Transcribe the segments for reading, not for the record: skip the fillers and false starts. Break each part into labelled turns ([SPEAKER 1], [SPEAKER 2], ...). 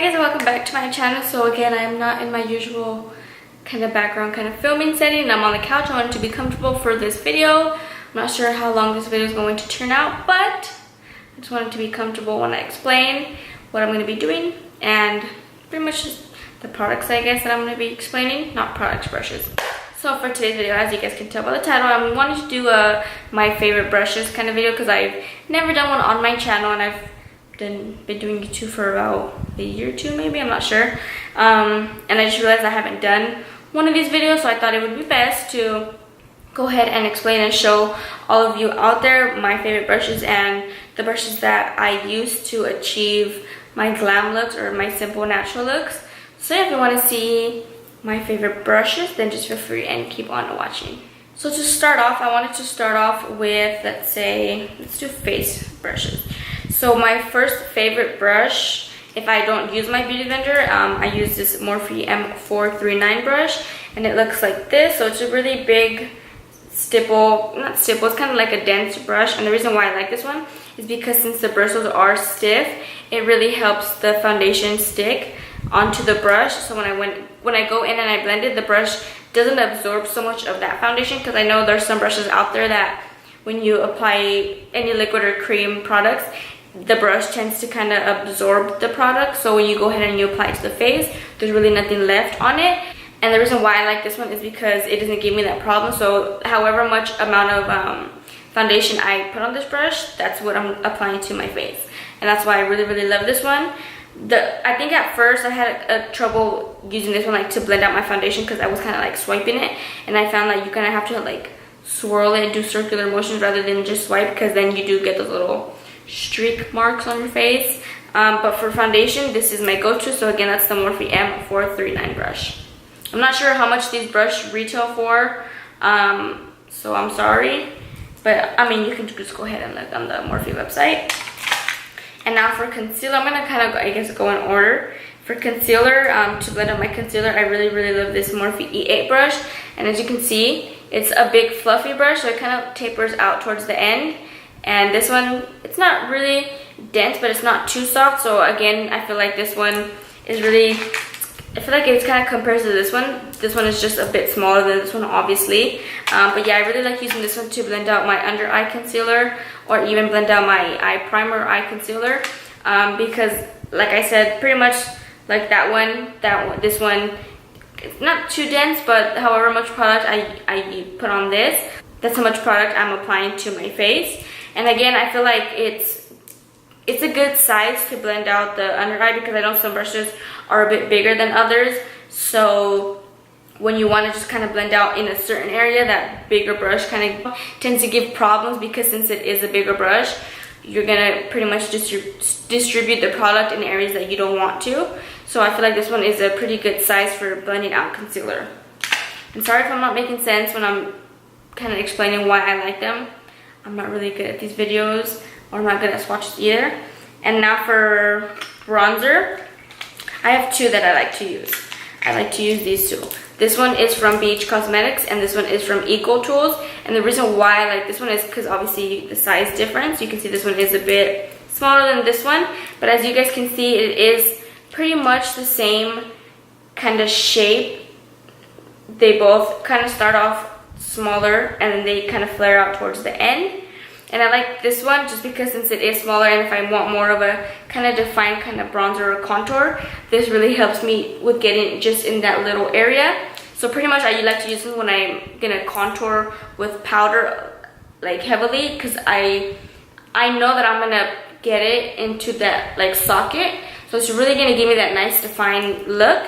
[SPEAKER 1] guys, and welcome back to my channel. So again, I'm not in my usual kind of background kind of filming setting. I'm on the couch. I wanted to be comfortable for this video. I'm not sure how long this video is going to turn out, but I just wanted to be comfortable when I explain what I'm going to be doing and pretty much just the products, I guess, that I'm going to be explaining, not products, brushes. So for today's video, as you guys can tell by the title, I'm wanting to do my favorite brushes kind of video because I've never done one on my channel, and I've been doing YouTube for about a year or two, maybe, I'm not sure. And I just realized I haven't done one of these videos, so I thought it would be best to go ahead and explain and show all of you out there my favorite brushes and the brushes that I use to achieve my glam looks or my simple natural looks. So if you want to see my favorite brushes, then just feel free and keep on watching. So to start off, I wanted to start off with, let's do face brushes. So my first favorite brush, if I don't use my beauty blender, I use this Morphe M439 brush, and it looks like this. So it's a really big stipple, not stipple, it's kind of like a dense brush. And the reason why I like this one is because since the bristles are stiff, it really helps the foundation stick onto the brush. So when I go in and I blend it, the brush doesn't absorb so much of that foundation, because I know there's some brushes out there that when you apply any liquid or cream products, the brush tends to kind of absorb the product. So when you go ahead and you apply it to the face, there's really nothing left on it. And the reason why I like this one is because it doesn't give me that problem. So however much amount of foundation I put on this brush, that's what I'm applying to my face. And that's why I really love this one. I think at first I had trouble using this one to blend out my foundation, because I was kind of like swiping it, and I found that you kind of have to like swirl it and do circular motions rather than just swipe, because then you do get those little streak marks on your face. But for foundation, this is my go-to. So again, that's the Morphe M439 brush. I'm not sure how much these brushes retail for, so I'm sorry, but I mean, you can just go ahead and look on the Morphe website. And now for concealer, I'm gonna kind of, I guess, go in order. For concealer, to blend out my concealer, I really love this Morphe E8 brush. And as you can see, it's a big fluffy brush, so it kind of tapers out towards the end. And this one, it's not really dense, but it's not too soft. So again, I feel like this one is really, I feel like it's kind of compares to this one. This one is just a bit smaller than this one, obviously. But yeah, I really like using this one to blend out my under eye concealer, or even blend out my eye primer, eye concealer. Because like I said, pretty much like this one, it's not too dense, but however much product I put on this, that's how much product I'm applying to my face. And again, I feel like it's a good size to blend out the under eye, because I know some brushes are a bit bigger than others. So when you want to just kind of blend out in a certain area, that bigger brush kind of tends to give problems, because since it is a bigger brush, you're gonna pretty much distribute the product in areas that you don't want to. So I feel like this one is a pretty good size for blending out concealer. And sorry if I'm not making sense when I'm kind of explaining why I like them. I'm not really good at these videos, or I'm not good at swatches either. And now for bronzer, I have two that I like to use. I like to use these two. This one is from BH Cosmetics, and this one is from Eco Tools. And the reason why I like this one is because obviously the size difference. You can see this one is a bit smaller than this one, but as you guys can see, it is pretty much the same kind of shape. They both kind of start off smaller, and then they kind of flare out towards the end. And I like this one just because since it is smaller, and if I want more of a kind of defined kind of bronzer or contour, this really helps me with getting just in that little area. So pretty much I like to use this when I'm gonna contour with powder like heavily, because I know that I'm gonna get it into that like socket. So it's really gonna give me that nice defined look.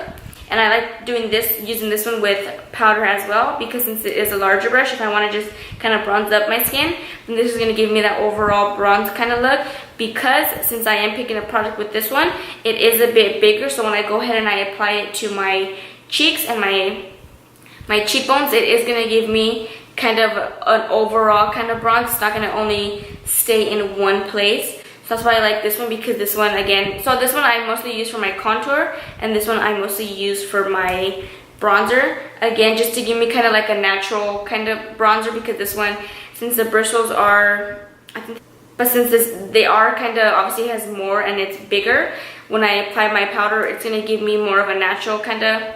[SPEAKER 1] And I like doing this, using this one with powder as well, because since it is a larger brush, if I want to just kind of bronze up my skin, then this is going to give me that overall bronze kind of look. Because since I am picking a product with this one, it is a bit bigger, so when I go ahead and I apply it to my cheeks and my cheekbones, it is going to give me kind of an overall kind of bronze. It's not going to only stay in one place. So that's why I like this one, because this one, again, so this one I mostly use for my contour, and this one I mostly use for my bronzer. Again, just to give me kind of like a natural kind of bronzer, because this one, since the bristles are, I think But since they are kind of, obviously has more and it's bigger, when I apply my powder, it's going to give me more of a natural kind of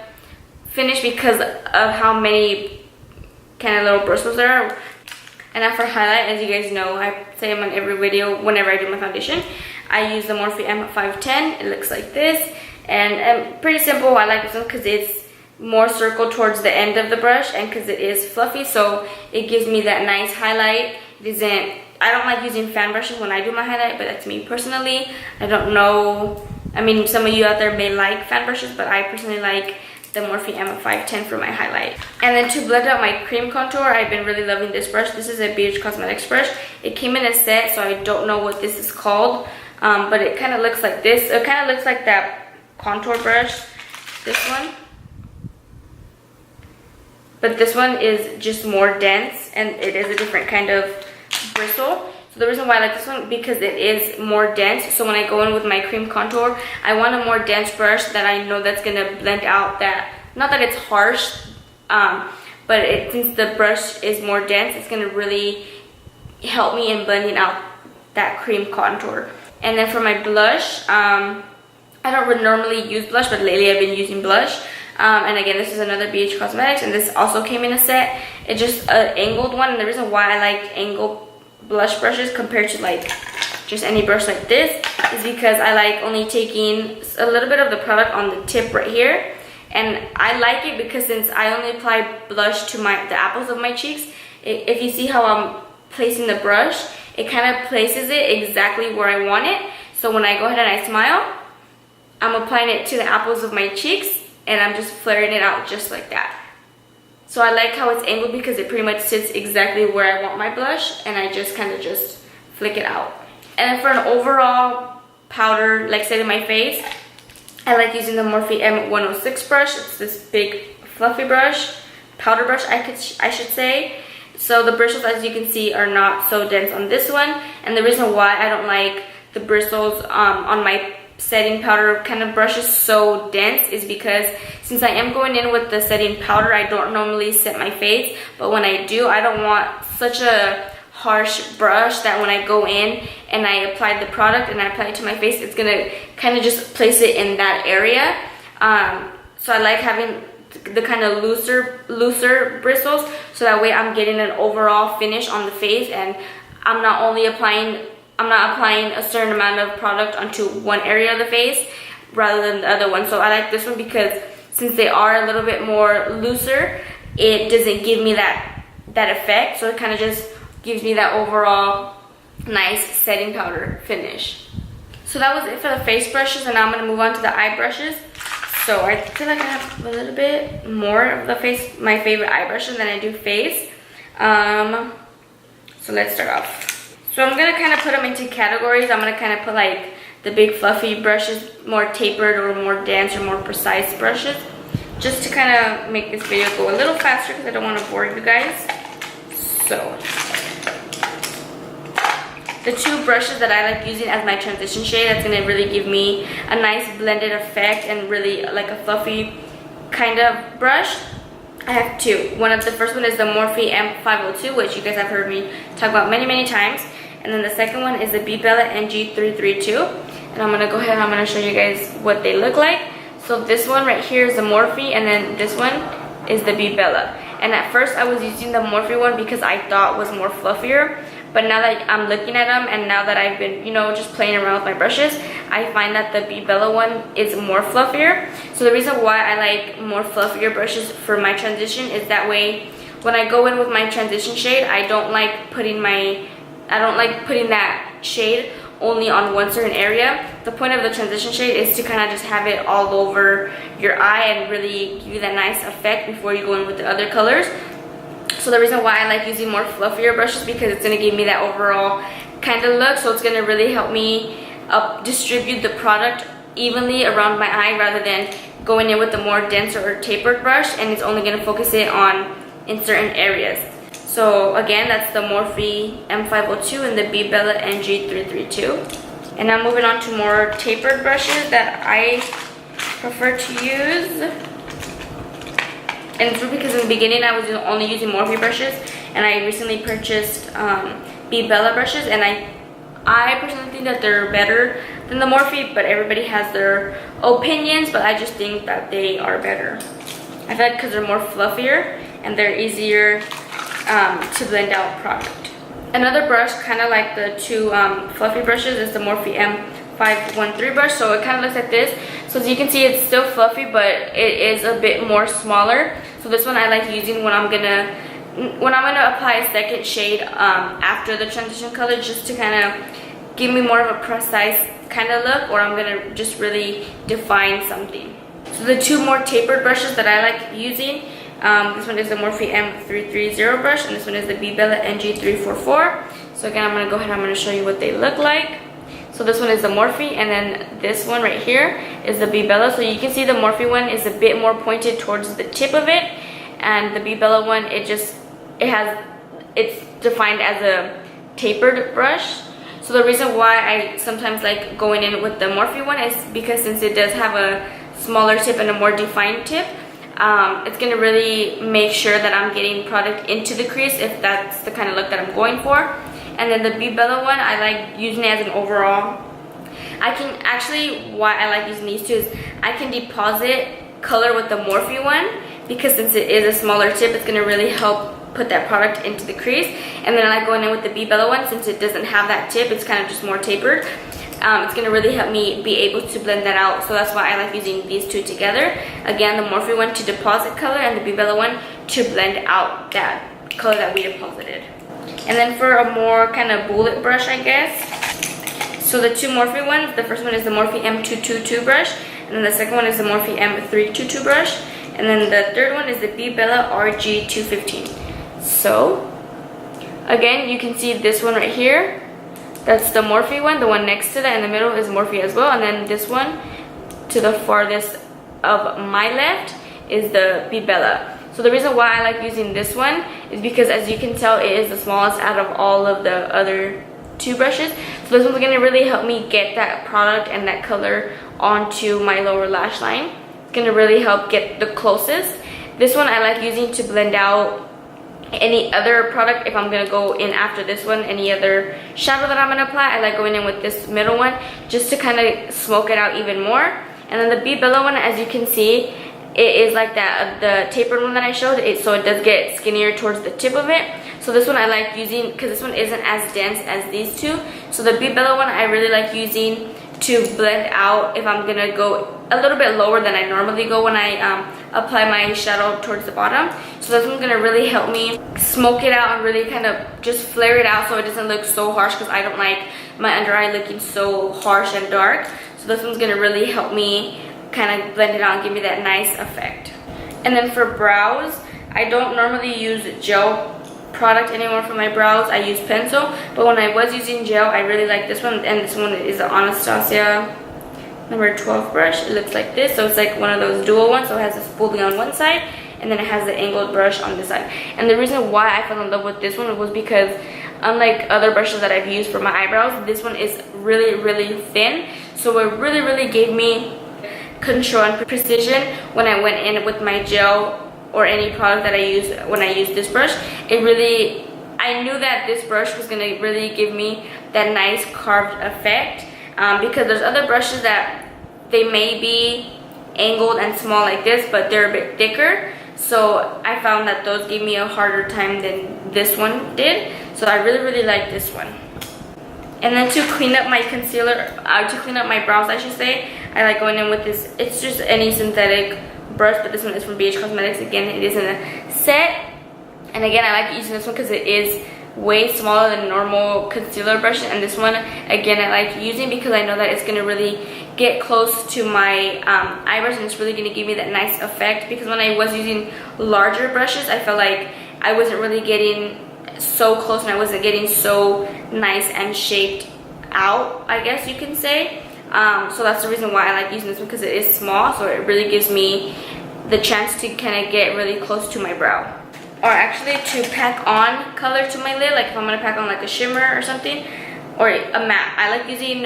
[SPEAKER 1] finish because of how many kind of little bristles there are. And now for highlight, as you guys know, I say them on every video whenever I do my foundation, I use the Morphe M510. It looks like this, and pretty simple. I like this one because it's more circled towards the end of the brush and because it is fluffy, so it gives me that nice highlight. I don't like using fan brushes when I do my highlight, but that's me personally. I don't know, I mean, some of you out there may like fan brushes, but I personally like the Morphe M510 for my highlight. And then to blend out my cream contour, I've been really loving this brush. This is a BH Cosmetics brush. It came in a set, so I don't know what this is called, but it kind of looks like this. It kind of looks like that contour brush, this one. But this one is just more dense, and it is a different kind of bristle. So the reason why I like this one, because it is more dense. So when I go in with my cream contour, I want a more dense brush that I know that's gonna blend out that, not that it's harsh, but since the brush is more dense, it's gonna really help me in blending out that cream contour. And then for my blush, I don't normally use blush, but lately I've been using blush. And again, this is another BH Cosmetics, and this also came in a set. It's just an angled one, and the reason why I like angled blush brushes compared to like just any brush like this is because I like only taking a little bit of the product on the tip right here. And I like it because since I only apply blush to the apples of my cheeks, if you see how I'm placing the brush, it kind of places it exactly where I want it. So when I go ahead and I smile, I'm applying it to the apples of my cheeks, and I'm just flaring it out just like that. So I like how it's angled because it pretty much sits exactly where I want my blush, and I just kind of just flick it out. And then for an overall powder, like set in my face, I like using the Morphe M106 brush. It's this big fluffy brush, powder brush I should say. So the bristles, as you can see, are not so dense on this one. And the reason why I don't like the bristles on my setting powder kind of brushes so dense is because since I am going in with the setting powder, I don't normally set my face, but when I do, I don't want such a harsh brush that when I go in and I apply the product and I apply it to my face, it's gonna kind of just place it in that area. So I like having the kind of looser bristles, so that way I'm getting an overall finish on the face, and I'm not applying a certain amount of product onto one area of the face rather than the other one. So I like this one because since they are a little bit more looser, it doesn't give me that effect. So it kind of just gives me that overall nice setting powder finish. So that was it for the face brushes, and now I'm going to move on to the eye brushes. So I feel like I have a little bit more of my favorite eye brushes than I do face. So let's start off. So I'm going to kind of put them into categories. I'm going to kind of put like the big fluffy brushes, more tapered or more dense or more precise brushes, just to kind of make this video go a little faster because I don't want to bore you guys. So the two brushes that I like using as my transition shade, that's going to really give me a nice blended effect and really like a fluffy kind of brush. I have two. The first one is the Morphe M502, which you guys have heard me talk about many times. And then the second one is the BeBella NG332. And I'm going to go ahead and I'm going to show you guys what they look like. So this one right here is the Morphe, and then this one is the BeBella. And at first I was using the Morphe one because I thought was more fluffier. But now that I'm looking at them, and now that I've been, just playing around with my brushes, I find that the BeBella one is more fluffier. So the reason why I like more fluffier brushes for my transition is that way when I go in with my transition shade, I don't like putting that shade only on one certain area. The point of the transition shade is to kind of just have it all over your eye and really give you that nice effect before you go in with the other colors. So the reason why I like using more fluffier brushes because it's going to give me that overall kind of look. So it's going to really help me distribute the product evenly around my eye rather than going in with the more denser or tapered brush, and it's only going to focus it in certain areas. So again, that's the Morphe M502 and the BeBella NG332. And now moving on to more tapered brushes that I prefer to use. And it's because in the beginning I was only using Morphe brushes, and I recently purchased BeBella brushes, and I personally think that they're better than the Morphe, but everybody has their opinions, but I just think that they are better. I feel like because they're more fluffier and they're easier to blend out product. Another brush, kind of like the two fluffy brushes, is the Morphe M513 brush. So it kind of looks like this. So as you can see, it's still fluffy, but it is a bit more smaller. So this one I like using when I'm gonna apply a second shade after the transition color, just to kind of give me more of a precise kind of look, or I'm gonna just really define something. So the two more tapered brushes that I like using, this one is the Morphe M330 brush, and this one is the BeBella NG344. So again, I'm going to go ahead and I'm going to show you what they look like. So this one is the Morphe, and then this one right here is the BeBella. So you can see the Morphe one is a bit more pointed towards the tip of it, and the BeBella one, it's defined as a tapered brush. So the reason why I sometimes like going in with the Morphe one is because since it does have a smaller tip and a more defined tip, it's going to really make sure that I'm getting product into the crease if that's the kind of look that I'm going for. And then the BeBella one, I like using it as an overall. I can actually, why I like using these two is I can deposit color with the Morphe one, because since it is a smaller tip, it's going to really help put that product into the crease. And then I like going in with the BeBella one, since it doesn't have that tip, it's kind of just more tapered. It's going to really help me be able to blend that out. So that's why I like using these two together. Again, the Morphe one to deposit color, and the BeBella one to blend out that color that we deposited. And then for a more kind of bullet brush, I guess. So the two Morphe ones, the first one is the Morphe M222 brush, and then the second one is the Morphe M322 brush, and then the third one is the BeBella RG215. So again, you can see this one right here. That's the Morphe one. The one next to that in the middle is Morphe as well. And then this one to the farthest of my left is the BeBella. So the reason why I like using this one is because, as you can tell, it is the smallest out of all of the other two brushes. So this one's going to really help me get that product and that color onto my lower lash line. It's going to really help get the closest. This one I like using to blend out any other product. If I'm going to go in after this one, any other shadow that I'm going to apply, I like going in with this middle one just to kind of smoke it out even more. And then the BeBella one, as you can see, it is like that, the tapered one that I showed, so it does get skinnier towards the tip of it. So this one I like using because this one isn't as dense as these two. So the BeBella one I really like using to blend out if I'm gonna go a little bit lower than I normally go when I apply my shadow towards the bottom. So this one's gonna really help me smoke it out and really kind of just flare it out so it doesn't look so harsh, because I don't like my under eye looking so harsh and dark. So this one's gonna really help me kind of blend it out and give me that nice effect. And then for brows, I don't normally use gel product anymore for my brows. I use pencil, but when I was using gel, I really like this one, and this one is the Anastasia number 12 brush. It looks like this, so it's like one of those dual ones, so it has a spoolie on one side and then it has the angled brush on this side. And the reason why I fell in love with this one was because, unlike other brushes that I've used for my eyebrows, this one is really thin, so it really gave me control and precision when I went in with my gel or any product that I use. When I use this brush, I knew that this brush was going to really give me that nice carved effect, because there's other brushes that they may be angled and small like this, but they're a bit thicker, so I found that those gave me a harder time than this one did. So I really like this one. And then to clean up my concealer, to clean up my brows I should say, I like going in with this. It's just any synthetic brush, but this one is from BH Cosmetics. Again, it is in a set, and again I like using this one because it is way smaller than normal concealer brushes. And this one again I like using because I know that it's going to really get close to my eyebrows, and it's really going to give me that nice effect, because when I was using larger brushes I felt like I wasn't really getting so close and I wasn't getting so nice and shaped out, I guess you can say. So that's the reason why I like using this one, because it is small, so it really gives me the chance to kind of get really close to my brow. Or actually to pack on color to my lid, like if I'm going to pack on like a shimmer or something, or a matte. I like using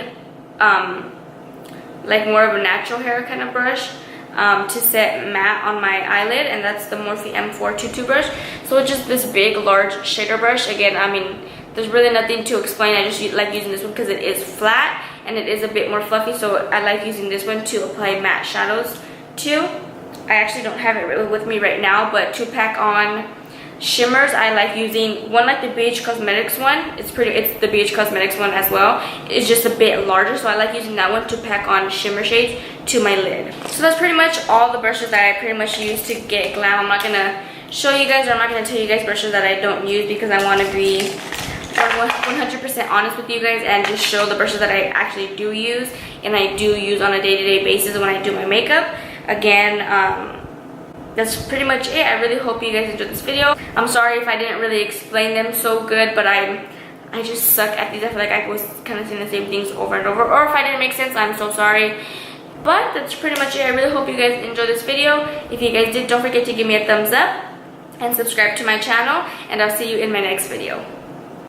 [SPEAKER 1] like more of a natural hair kind of brush to set matte on my eyelid, and that's the Morphe M422 brush. So it's just this big large shader brush. Again, I mean, there's really nothing to explain. I just like using this one because it is flat and it is a bit more fluffy, so I like using this one to apply matte shadows too. I actually don't have it with me right now, but to pack on shimmers, I like using one like the BH Cosmetics one. It's the BH Cosmetics one as well. It's just a bit larger, so I like using that one to pack on shimmer shades to my lid. So that's pretty much all the brushes that I pretty much use to get glam. I'm not gonna show you guys, or I'm not gonna tell you guys brushes that I don't use, because I want to be 100% honest with you guys and just show the brushes that I actually do use, and I do use on a day-to-day basis when I do my makeup. Again, that's pretty much it. I really hope you guys enjoyed this video. I'm sorry if I didn't really explain them so good, but I just suck at these. I feel like I was kind of saying the same things over and over, or if I didn't make sense, I'm so sorry. But that's pretty much it. I really hope you guys enjoyed this video. If you guys did, don't forget to give me a thumbs up and subscribe to my channel, and I'll see you in my next video.